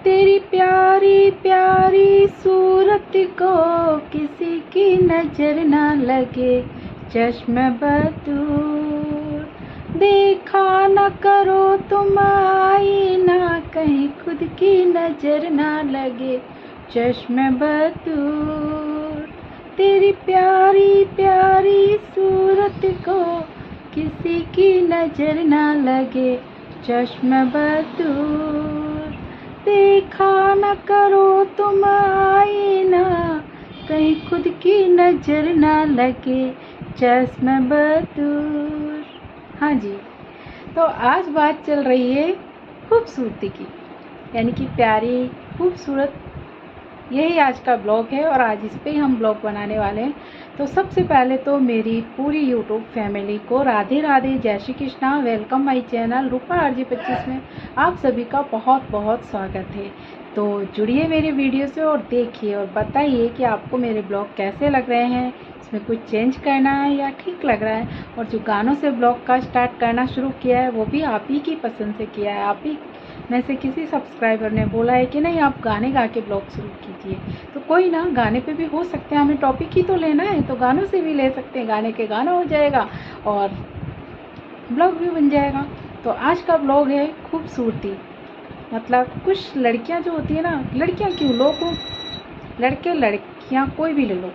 तेरी प्यारी प्यारी सूरत को किसी की नजर ना लगे, चश्म बदूर देखा न करो तुम आईना, कहीं खुद की नजर ना लगे, चश्म बदूर। तेरी प्यारी प्यारी सूरत को किसी की नजर ना लगे, चश्म बदूर देखा न करो तुम आईना, कहीं खुद की नजर ना लगे, चश्म बदूर। हाँ जी, तो आज बात चल रही है खूबसूरती की, यानी कि प्यारी खूबसूरत, यही आज का ब्लॉग है और आज इस पे ही हम ब्लॉग बनाने वाले हैं। तो सबसे पहले तो मेरी पूरी यूट्यूब फैमिली को राधे राधे, जय Shri Krishna, welcome my channel Rupa RJ 25 में आप सभी का बहुत बहुत स्वागत है। तो जुड़िए मेरे वीडियो से और देखिए और बताइए कि आपको मेरे ब्लॉग कैसे लग रहे हैं, इसमें कुछ चेंज करना है या ठीक लग रहा है। और जो गानों से ब्लॉग का स्टार्ट करना शुरू किया है वो भी आप ही की पसंद से किया है, आप ही में से किसी सब्सक्राइबर ने बोला है कि नहीं आप गाने गा के ब्लॉग शुरू कीजिए। तो कोई ना, गाने पे भी हो सकते हैं, हमें टॉपिक ही तो लेना है, तो गानों से भी ले सकते हैं, गाने के गाना हो जाएगा और ब्लॉग भी बन जाएगा। तो आज का ब्लॉग है खूबसूरती। मतलब कुछ लड़कियां जो होती है ना, लड़कियां क्यों, लोग लड़के लड़कियां कोई भी ले लो,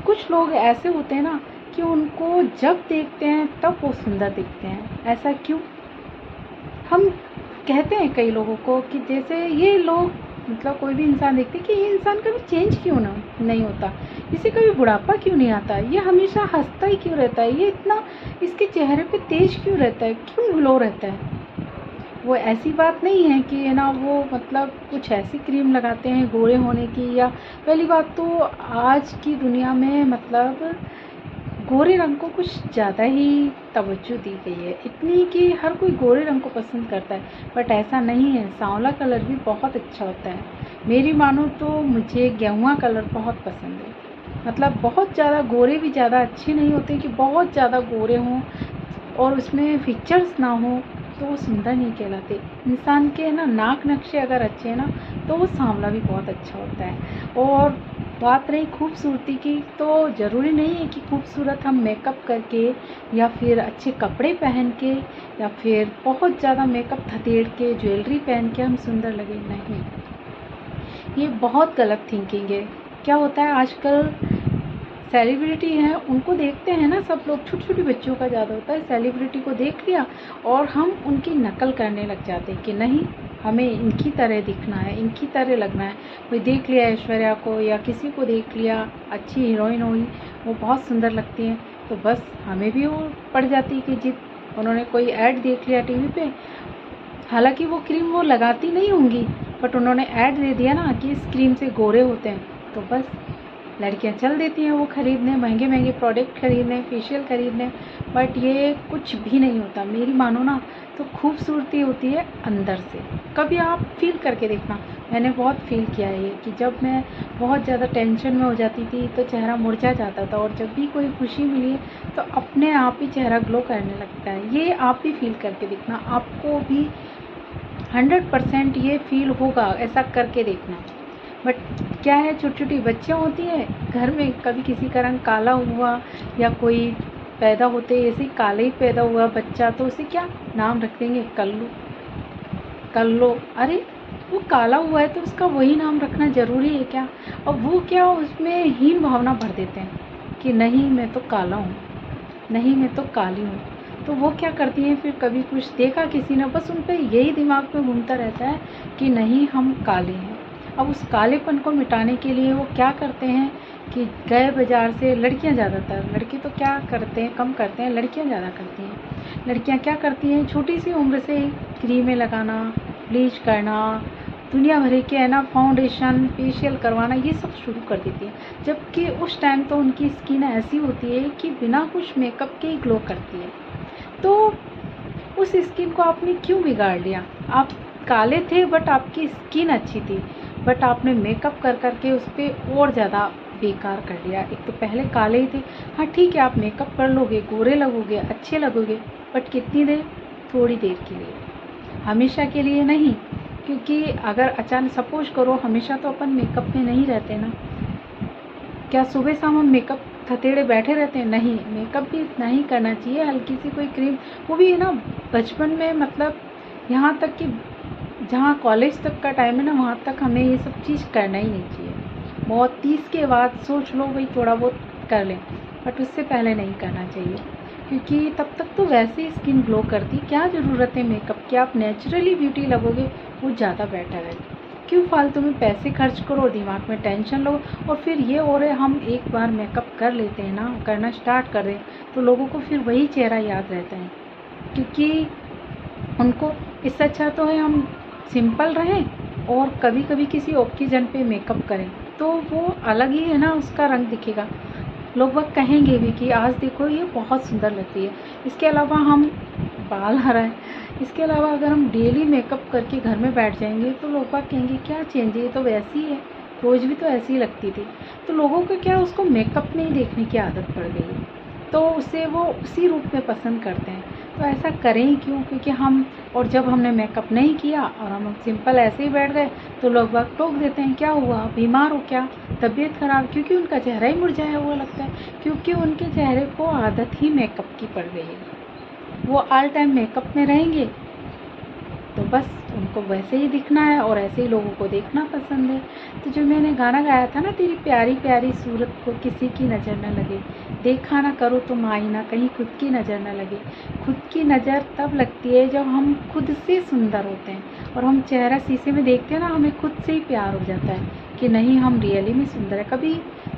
कुछ लोग ऐसे होते हैं ना कि उनको जब देखते हैं तब वो सुंदर दिखते हैं। ऐसा क्यों? हम कहते हैं कई लोगों को कि जैसे ये लोग, मतलब कोई भी इंसान देखते कि ये इंसान कभी चेंज क्यों ना नहीं होता, इसे कभी बुढ़ापा क्यों नहीं आता, ये हमेशा हंसता ही क्यों रहता है, ये इतना इसके चेहरे पे तेज क्यों रहता है, क्यों ग्लो रहता है। वो ऐसी बात नहीं है कि है ना, वो मतलब कुछ ऐसी क्रीम लगाते हैं गोरे होने की, या पहली बात तो आज की दुनिया में मतलब गोरे रंग को कुछ ज़्यादा ही तवज्जो दी गई है, इतनी कि हर कोई गोरे रंग को पसंद करता है। बट ऐसा नहीं है, सांवला कलर भी बहुत अच्छा होता है। मेरी मानो तो मुझे गेहुआ कलर बहुत पसंद है। मतलब बहुत ज़्यादा गोरे भी ज़्यादा अच्छे नहीं होते कि बहुत ज़्यादा गोरे हों और उसमें फीचर्स ना हो तो वो सुंदर नहीं कहलाते। इंसान के ना नाक नक्शे अगर अच्छे हैं ना तो वो सांवला भी बहुत अच्छा होता है। और बात रही खूबसूरती की, तो ज़रूरी नहीं है कि खूबसूरत हम मेकअप करके या फिर अच्छे कपड़े पहन के या फिर बहुत ज़्यादा मेकअप धतेड़ के ज्वेलरी पहन के हम सुंदर लगे, नहीं। ये बहुत गलत थिंकिंग है। क्या होता है आजकल सेलिब्रिटी हैं उनको देखते हैं ना सब लोग, छोटी छोटी बच्चियों का ज़्यादा होता है, सेलिब्रिटी को देख लिया और हम उनकी नकल करने लग जाते हैं कि नहीं हमें इनकी तरह दिखना है, इनकी तरह लगना है। कोई देख लिया ऐश्वर्या को या किसी को देख लिया, अच्छी हीरोइन हुई, वो बहुत सुंदर लगती हैं, तो बस हमें भी वो पड़ जाती है कि जिद। उन्होंने कोई ऐड देख लिया टीवी पे, हालांकि वो क्रीम वो लगाती नहीं होंगी, बट उन्होंने ऐड दे दिया ना कि इस क्रीम से गोरे होते हैं, तो बस लड़कियां चल देती हैं वो ख़रीदने, महंगे महंगे प्रोडक्ट ख़रीदने, फेशियल ख़रीदने। बट ये कुछ भी नहीं होता, मेरी मानो ना तो खूबसूरती होती है अंदर से। कभी आप फील करके देखना, मैंने बहुत फील किया है ये कि जब मैं बहुत ज़्यादा टेंशन में हो जाती थी तो चेहरा मुरझा जाता था, और जब भी कोई खुशी मिली तो अपने आप ही चेहरा ग्लो करने लगता है। ये आप भी फील करके देखना, आपको भी 100% ये फील होगा, ऐसा करके देखना। बट क्या है, छोटी छोटी बच्चियाँ होती हैं घर में, कभी किसी का रंग काला हुआ या कोई पैदा होते ऐसे ही काले ही पैदा हुआ बच्चा, तो उसे क्या नाम रख देंगे, कल्लू, कल्लो। अरे वो काला हुआ है तो उसका वही नाम रखना ज़रूरी है क्या? और वो क्या उसमें हीन भावना भर देते हैं कि नहीं मैं तो काला हूँ, नहीं मैं तो काली हूँ। तो वो क्या करती हैं फिर, कभी कुछ देखा किसी ने, बस उन पर यही दिमाग में घूमता रहता है कि नहीं हम काले हैं। अब उस कालेपन को मिटाने के लिए वो क्या करते हैं कि गए बाज़ार से, लड़कियां ज़्यादातर, लड़के तो क्या करते हैं, कम करते हैं, लड़कियां ज़्यादा करती हैं। लड़कियां क्या करती हैं, छोटी सी उम्र से ही क्रीमें लगाना, ब्लीच करना, दुनिया भर के है ना फाउंडेशन, फेशियल करवाना, ये सब शुरू कर देती हैं। जबकि उस टाइम तो उनकी स्किन ऐसी होती है कि बिना कुछ मेकअप के ही ग्लो करती है। तो उस स्किन को आपने क्यों बिगाड़ लिया? आप काले थे बट आपकी स्किन अच्छी थी, बट आपने मेकअप कर करके उस पर और ज़्यादा बेकार कर लिया। एक तो पहले काले ही थे, हाँ ठीक है आप मेकअप कर लोगे, गोरे लगोगे, अच्छे लगोगे, बट कितनी देर? थोड़ी देर के लिए, हमेशा के लिए नहीं। क्योंकि अगर अचानक सपोज करो, हमेशा तो अपन मेकअप में नहीं रहते ना, क्या सुबह शाम हम मेकअप थतेड़े बैठे रहते हैं? नहीं, मेकअप भी इतना ही करना चाहिए, हल्की सी कोई क्रीम, वो भी है ना बचपन में, मतलब यहाँ तक कि जहाँ कॉलेज तक का टाइम है ना, वहाँ तक हमें ये सब चीज़ करना ही नहीं चाहिए। बहुत 30 के बाद सोच लो भाई थोड़ा बहुत कर लें, बट उससे पहले नहीं करना चाहिए, क्योंकि तब तक तो वैसे ही स्किन ग्लो करती, क्या ज़रूरत है मेकअप की? आप नेचुरली ब्यूटी लगोगे वो ज़्यादा बेटर है। क्यों फालतू में पैसे खर्च करो, दिमाग में टेंशन लो, और फिर ये हो रहे हम एक बार मेकअप कर लेते हैं ना, करना स्टार्ट कर दें, तो लोगों को फिर वही चेहरा याद रहता है, क्योंकि उनको इससे अच्छा तो है हम सिंपल रहें और कभी कभी किसी ओकेजन पे मेकअप करें, तो वो अलग ही है ना, उसका रंग दिखेगा, लोग वह कहेंगे भी कि आज देखो ये बहुत सुंदर लगती है। इसके अलावा हम बाल आ रहा है, इसके अलावा अगर हम डेली मेकअप करके घर में बैठ जाएंगे तो लोग बाग कहेंगे क्या चेंज है, ये तो वैसी है, रोज़ भी तो ऐसी ही लगती थी। तो लोगों को क्या, उसको मेकअप में ही देखने की आदत पड़ गई है, तो उसे वो उसी रूप में पसंद करते हैं। तो ऐसा करें ही क्यों? क्योंकि हम, और जब हमने मेकअप नहीं किया और हम सिंपल ऐसे ही बैठ गए तो लोग बाग टोक देते हैं, क्या हुआ, बीमार हो क्या, तबीयत ख़राब, क्योंकि उनका चेहरा ही मुरझाया हुआ लगता है, क्योंकि उनके चेहरे को आदत ही मेकअप की पड़ गई है। वो ऑल टाइम मेकअप में रहेंगे तो बस उनको वैसे ही दिखना है और ऐसे ही लोगों को देखना पसंद है। तो जो मैंने गाना गाया था ना, तेरी प्यारी प्यारी सूरत को किसी की नज़र न लगे, देखा ना करो तुम आईना, कहीं खुद की नज़र न लगे। खुद की नज़र तब लगती है जब हम खुद से सुंदर होते हैं और हम चेहरा शीशे में देखते हैं ना, हमें खुद से ही प्यार हो जाता है कि नहीं हम रियली में सुंदर है। कभी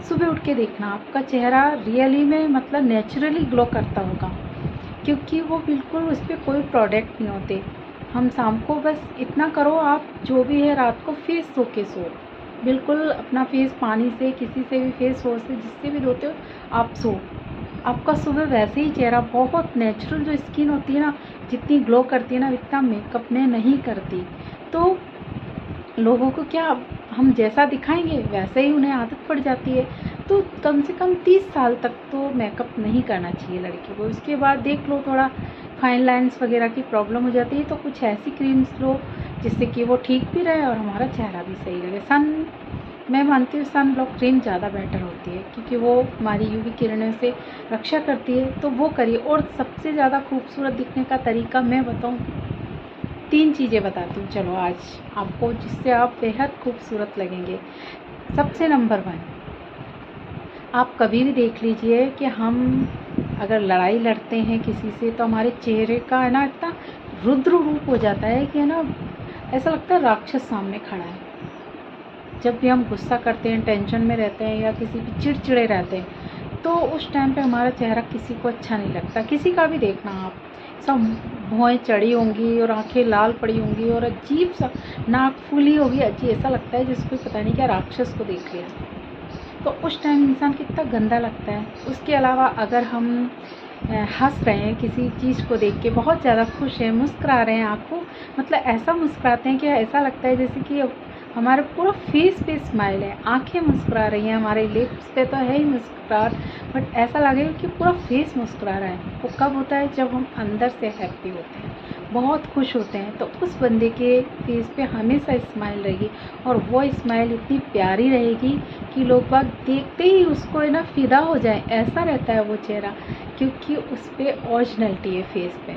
सुबह उठ के देखना, आपका चेहरा रियली में मतलब नेचुरली ग्लो करता होगा, क्योंकि वो बिल्कुल उस पर कोई प्रोडक्ट नहीं होते। हम शाम को बस इतना करो, आप जो भी है रात को फेस धो के सो, बिल्कुल अपना फेस पानी से, किसी से भी फेस वॉश से, जिससे भी धोते हो आप सो, आपका सुबह वैसे ही चेहरा बहुत नेचुरल, जो स्किन होती है ना जितनी ग्लो करती है ना, इतना मेकअप में नहीं करती। तो लोगों को क्या, हम जैसा दिखाएंगे वैसे ही उन्हें आदत पड़ जाती है। तो कम से कम 30 साल तक तो मेकअप नहीं करना चाहिए लड़की को। उसके बाद देख लो थोड़ा फाइन लाइन्स वगैरह की प्रॉब्लम हो जाती है, तो कुछ ऐसी क्रीम्स लो जिससे कि वो ठीक भी रहे और हमारा चेहरा भी सही लगे। मैं मानती हूँ सन ब्लॉक क्रीम ज़्यादा बेटर होती है, क्योंकि वो हमारी यूवी किरणों से रक्षा करती है, तो वो करिए। और सबसे ज़्यादा खूबसूरत दिखने का तरीका मैं बताऊँ, 3 चीज़ें बताती हूँ चलो आज आपको, जिससे आप बेहद खूबसूरत लगेंगे। सबसे नंबर 1, आप कभी भी देख लीजिए कि हम अगर लड़ाई लड़ते हैं किसी से, तो हमारे चेहरे का है ना इतना रुद्र रूप हो जाता है कि है ना, ऐसा लगता है राक्षस सामने खड़ा है। जब भी हम गुस्सा करते हैं, टेंशन में रहते हैं या किसी भी चिड़चिड़े रहते हैं, तो उस टाइम पे हमारा चेहरा किसी को अच्छा नहीं लगता। किसी का भी देखना आप, सब भौएँ चढ़ी होंगी और आंखें लाल पड़ी होंगी और अजीब सा नाक फूली होगी, अजीब ऐसा लगता है जिसको पता नहीं क्या राक्षस को देख लिया। तो उस टाइम इंसान कितना गंदा लगता है। उसके अलावा अगर हम हंस रहे हैं किसी चीज़ को देख के, बहुत ज़्यादा खुश हैं, मुस्कुरा रहे हैं, आँखों मतलब ऐसा मुस्कुराते हैं कि ऐसा लगता है जैसे कि हमारे पूरा फेस पे स्माइल है, आंखें मुस्कुरा रही हैं, हमारे लिप्स पे तो है ही मुस्कुराहट, बट ऐसा लगेगा कि पूरा फेस मुस्कुरा रहा है। वो कब होता है? जब हम अंदर से हैप्पी होते हैं, बहुत खुश होते हैं, तो उस बंदे के फेस पे हमेशा स्माइल रहेगी और वो स्माइल इतनी प्यारी रहेगी कि लोग बाग देखते ही उसको है ना फिदा हो जाए, ऐसा रहता है वो चेहरा, क्योंकि उस पर ओरिजिनलिटी है फेस पे,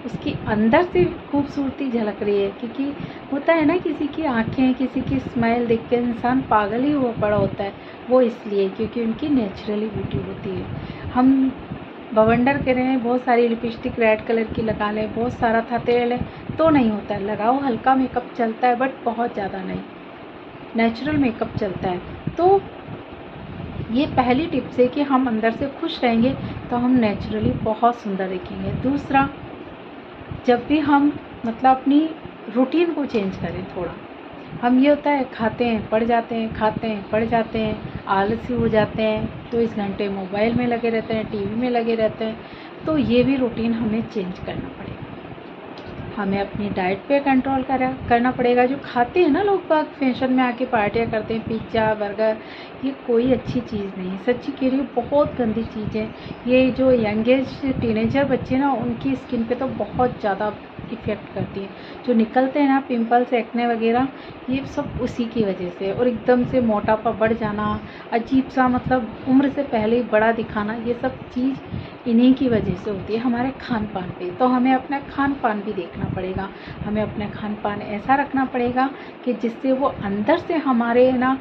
उसकी अंदर से खूबसूरती झलक रही है। क्योंकि होता है ना किसी की आंखें, किसी की स्माइल देख के इंसान पागल ही हुआ पड़ा होता है, वो इसलिए क्योंकि उनकी नेचुरली ब्यूटी होती है। हम बवंडर करें, बहुत सारी लिपस्टिक रेड कलर की लगा लें, बहुत सारा था तेल है, तो नहीं होता है। लगाओ, हल्का मेकअप चलता है बट बहुत ज़्यादा नहीं, नेचुरल मेकअप चलता है। तो ये पहली टिप्स है कि हम अंदर से खुश रहेंगे तो हम नेचुरली बहुत सुंदर दिखेंगे। दूसरा, जब भी हम मतलब अपनी रूटीन को चेंज करें थोड़ा, हम ये होता है खाते हैं पड़ जाते हैं, खाते हैं पड़ जाते हैं, आलसी हो जाते हैं, 24 घंटे मोबाइल में लगे रहते हैं, टीवी में लगे रहते हैं, तो ये भी रूटीन हमें चेंज करना पड़ेगा। हमें अपनी डाइट पे कंट्रोल करना पड़ेगा। जो खाते हैं ना लोग बाग, फैशन में आके पार्टियाँ करते हैं, पिज्ज़ा बर्गर, ये कोई अच्छी चीज़ नहीं है, सच्ची कह रही हूँ, बहुत गंदी चीज़ है। ये जो यंगेज टीनेजर बच्चे ना, उनकी स्किन पे तो बहुत ज़्यादा इफ़ेक्ट करती है। जो निकलते हैं ना पिंपल्स, एक्ने वगैरह, ये सब उसी की वजह से। और एकदम से मोटापा बढ़ जाना, अजीब सा मतलब उम्र से पहले ही बड़ा दिखाना, ये सब चीज़ इन्हीं की वजह से होती है, हमारे खान पान पे। तो हमें अपना खान पान भी देखना पड़ेगा, हमें अपना खान पान ऐसा रखना पड़ेगा कि जिससे वो अंदर से हमारे ना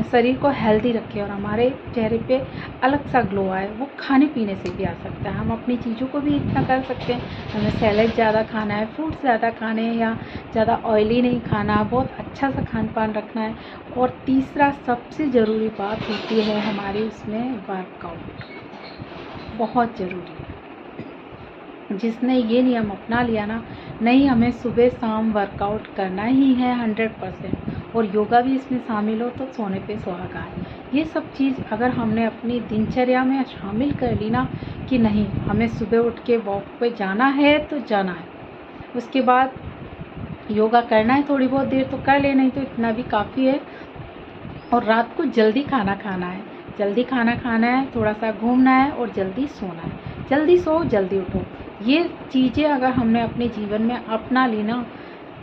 शरीर को हेल्दी रखे और हमारे चेहरे पे अलग सा ग्लो आए। वो खाने पीने से भी आ सकता है। हम अपनी चीज़ों को भी इतना कर सकते हैं, हमें सैलेड ज़्यादा खाना है, फ्रूट्स ज़्यादा खाने हैं, या ज़्यादा ऑयली नहीं खाना, बहुत अच्छा सा खान पान रखना है। और तीसरा सबसे ज़रूरी बात होती है हमारी उसमें वर्कआउट, बहुत ज़रूरी है। जिसने ये नियम अपना लिया ना, नहीं हमें सुबह शाम वर्कआउट करना ही है 100%, और योगा भी इसमें शामिल हो तो सोने पे सुहागा है। ये सब चीज़ अगर हमने अपनी दिनचर्या में शामिल कर ली ना, कि नहीं हमें सुबह उठ के वॉक पे जाना है तो जाना है, उसके बाद योगा करना है थोड़ी बहुत देर तो कर ले, नहीं तो इतना भी काफ़ी है। और रात को जल्दी खाना खाना है, जल्दी खाना खाना है, थोड़ा सा घूमना है और जल्दी सोना है। जल्दी सो जल्दी उठो, ये चीज़ें अगर हमने अपने जीवन में अपना ली ना,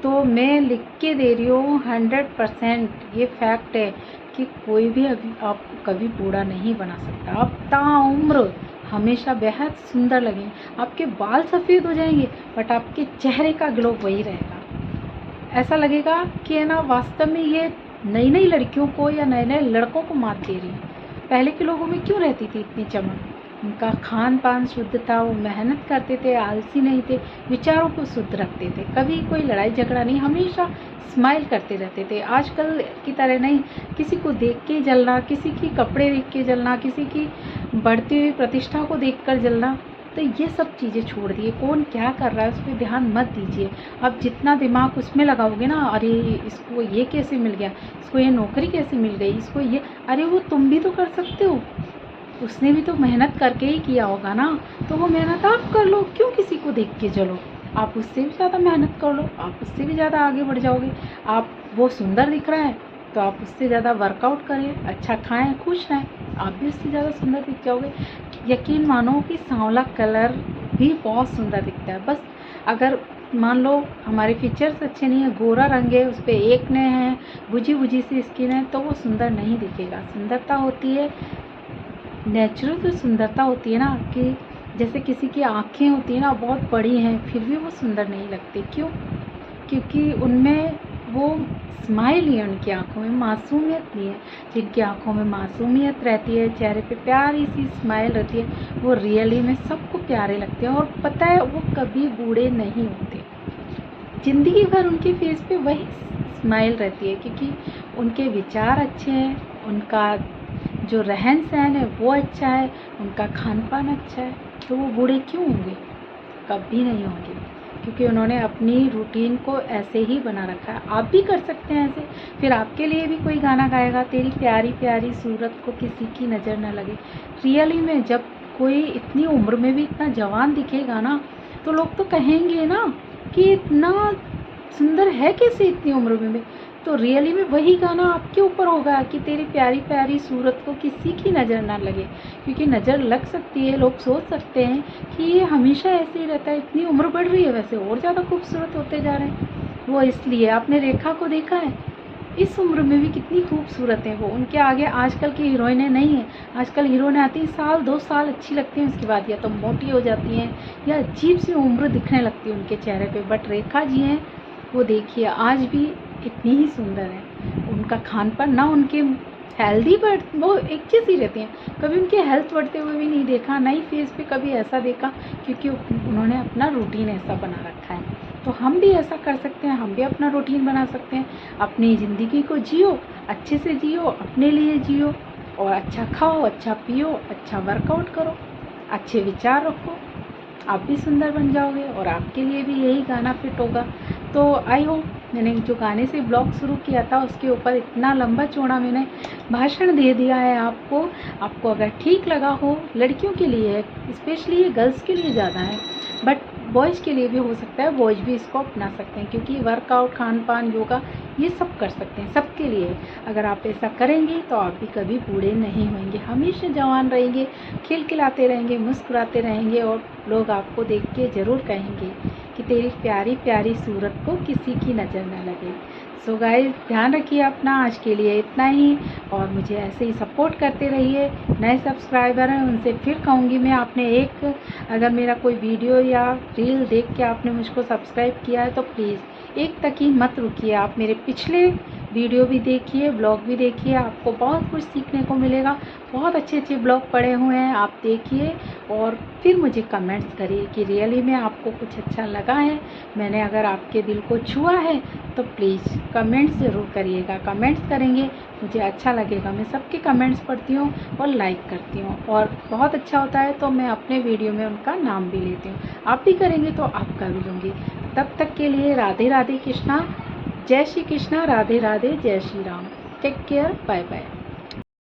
तो मैं लिख के दे रही हूँ 100% ये फैक्ट है कि कोई भी अभी आपको कभी बूढ़ा नहीं बना सकता। आप ताउम्र हमेशा बेहद सुंदर लगेंगे। आपके बाल सफ़ेद हो जाएंगे बट आपके चेहरे का ग्लो वही रहेगा। ऐसा लगेगा कि ना वास्तव में ये नई नई लड़कियों को या नए नए लड़कों को मात दे रही है। पहले के लोगों में क्यों रहती थी इतनी चमक? उनका खान पान शुद्ध था, वो मेहनत करते थे, आलसी नहीं थे, विचारों को शुद्ध रखते थे, कभी कोई लड़ाई झगड़ा नहीं, हमेशा स्माइल करते रहते थे। आजकल की तरह नहीं, किसी को देख के जलना, किसी की कपड़े देख के जलना, किसी की बढ़ती हुई प्रतिष्ठा को देखकर जलना। तो ये सब चीज़ें छोड़ दिए। कौन क्या कर रहा है उस पर ध्यान मत दीजिए। अब जितना दिमाग उसमें लगाओगे ना, अरे इसको ये कैसे मिल गया, इसको ये नौकरी कैसे मिल गई, इसको ये, अरे वो तुम भी तो कर सकते हो, उसने भी तो मेहनत करके ही किया होगा ना, तो वो मेहनत आप कर लो, क्यों किसी को देख के चलो। आप उससे भी ज़्यादा मेहनत कर लो, आप उससे भी ज़्यादा आगे बढ़ जाओगे। आप वो सुंदर दिख रहा है तो आप उससे ज़्यादा वर्कआउट करें, अच्छा खाएं, खुश रहें, आप भी उससे ज़्यादा सुंदर दिख जाओगे। यकीन मानो कि सांवला कलर भी बहुत सुंदर दिखता है। बस अगर मान लो हमारे फीचर्स अच्छे नहीं है, गोरा रंग है, उस पर एक्ने हैं, बुझी बुझी सी स्किन है, तो वो सुंदर नहीं दिखेगा। सुंदरता होती है नेचुरल, जो सुंदरता होती है ना, कि जैसे किसी की आँखें होती है ना बहुत बड़ी हैं फिर भी वो सुंदर नहीं लगते। क्यों? क्योंकि उनमें वो स्माइल ही है, उनकी आँखों में मासूमियत नहीं है। जिनकी आँखों में मासूमियत रहती है, चेहरे पे प्यारी सी स्माइल रहती है, वो रियली में सबको प्यारे लगते हैं। और पता है वो कभी बूढ़े नहीं होते, ज़िंदगी भर उनके फेस पे वही स्माइल रहती है, क्योंकि उनके विचार अच्छे हैं, उनका जो रहन सहन है वो अच्छा है, उनका खान पान अच्छा है। तो वो बूढ़े क्यों होंगे? कभी नहीं होंगे, क्योंकि उन्होंने अपनी रूटीन को ऐसे ही बना रखा है। आप भी कर सकते हैं ऐसे। फिर आपके लिए भी कोई गाना गाएगा, तेरी प्यारी प्यारी सूरत को किसी की नज़र न लगे। रियली में जब कोई इतनी उम्र में भी इतना जवान दिखेगा ना, तो लोग तो कहेंगे ना कि इतना सुंदर है कैसे इतनी उम्र में भी। तो रियली में वही गाना आपके ऊपर होगा कि तेरी प्यारी प्यारी सूरत को किसी की नज़र ना लगे, क्योंकि नज़र लग सकती है। लोग सोच सकते हैं कि ये हमेशा ऐसे ही रहता है, इतनी उम्र बढ़ रही है वैसे और ज़्यादा खूबसूरत होते जा रहे हैं। वो इसलिए, आपने रेखा को देखा है, इस उम्र में भी कितनी खूबसूरत है वो। उनके आगे आजकल की हीरोइनें नहीं है। आजकल हीरोइनें आती हैं, साल 2 साल अच्छी लगती हैं, उसके बाद या तो मोटी हो जाती हैं या अजीब सी उम्र दिखने लगती है उनके चेहरे पे। बट रेखा जी हैं, वो देखिए आज भी इतनी ही सुंदर है। उनका खान पान ना, उनके हेल्दी बट वो एक चीज़ ही रहती हैं। कभी उनके हेल्थ बढ़ते हुए भी नहीं देखा, ना ही फेस पे कभी ऐसा देखा, क्योंकि उन्होंने अपना रूटीन ऐसा बना रखा है। तो हम भी ऐसा कर सकते हैं, हम भी अपना रूटीन बना सकते हैं। अपनी ज़िंदगी को जियो, अच्छे से जियो, अपने लिए जियो, और अच्छा खाओ, अच्छा पियो, अच्छा वर्कआउट करो, अच्छे विचार रखो, आप भी सुंदर बन जाओगे और आपके लिए भी यही गाना फिट होगा। तो आई होप मैंने जो गाने से ब्लॉग शुरू किया था उसके ऊपर इतना लंबा चौड़ा मैंने भाषण दे दिया है आपको अगर ठीक लगा हो। लड़कियों के लिए है स्पेशली, ये गर्ल्स के लिए ज़्यादा है, बट बॉयज़ के लिए भी हो सकता है, बॉयज़ भी इसको अपना सकते हैं, क्योंकि वर्कआउट, खान पान, योगा ये सब कर सकते हैं, सबके लिए। अगर आप ऐसा करेंगे तो आप भी कभी बूढ़े नहीं होंगे, हमेशा जवान रहेंगे, खिलखिलाते रहेंगे, मुस्कुराते रहेंगे, और लोग आपको देख के ज़रूर कहेंगे कि कि तेरी प्यारी प्यारी सूरत को किसी की नज़र न लगे। सो गाइस, ध्यान रखिए अपना। आज के लिए इतना ही, और मुझे ऐसे ही सपोर्ट करते रहिए। नए सब्सक्राइबर हैं उनसे फिर कहूँगी मैं, आपने अगर मेरा कोई वीडियो या रील देख के आपने मुझको सब्सक्राइब किया है तो प्लीज़ एक तक ही मत रुकिए। आप मेरे पिछले वीडियो भी देखिए, ब्लॉग भी देखिए, आपको बहुत कुछ सीखने को मिलेगा। बहुत अच्छे अच्छे ब्लॉग पड़े हुए हैं, आप देखिए और फिर मुझे कमेंट्स करिए कि रियली में आपको कुछ अच्छा लगा है, मैंने अगर आपके दिल को छुआ है तो प्लीज़ कमेंट्स ज़रूर करिएगा। कमेंट्स करेंगे मुझे अच्छा लगेगा। मैं सबके कमेंट्स पढ़ती हूँ और लाइक करती हूँ, और बहुत अच्छा होता है तो मैं अपने वीडियो में उनका नाम भी लेती हूँ। आप भी करेंगे तो आपका भी लूँगी। तब तक के लिए राधे राधे कृष्णा, जय श्री कृष्णा, राधे राधे, जय Shri Ram. Take care, bye bye.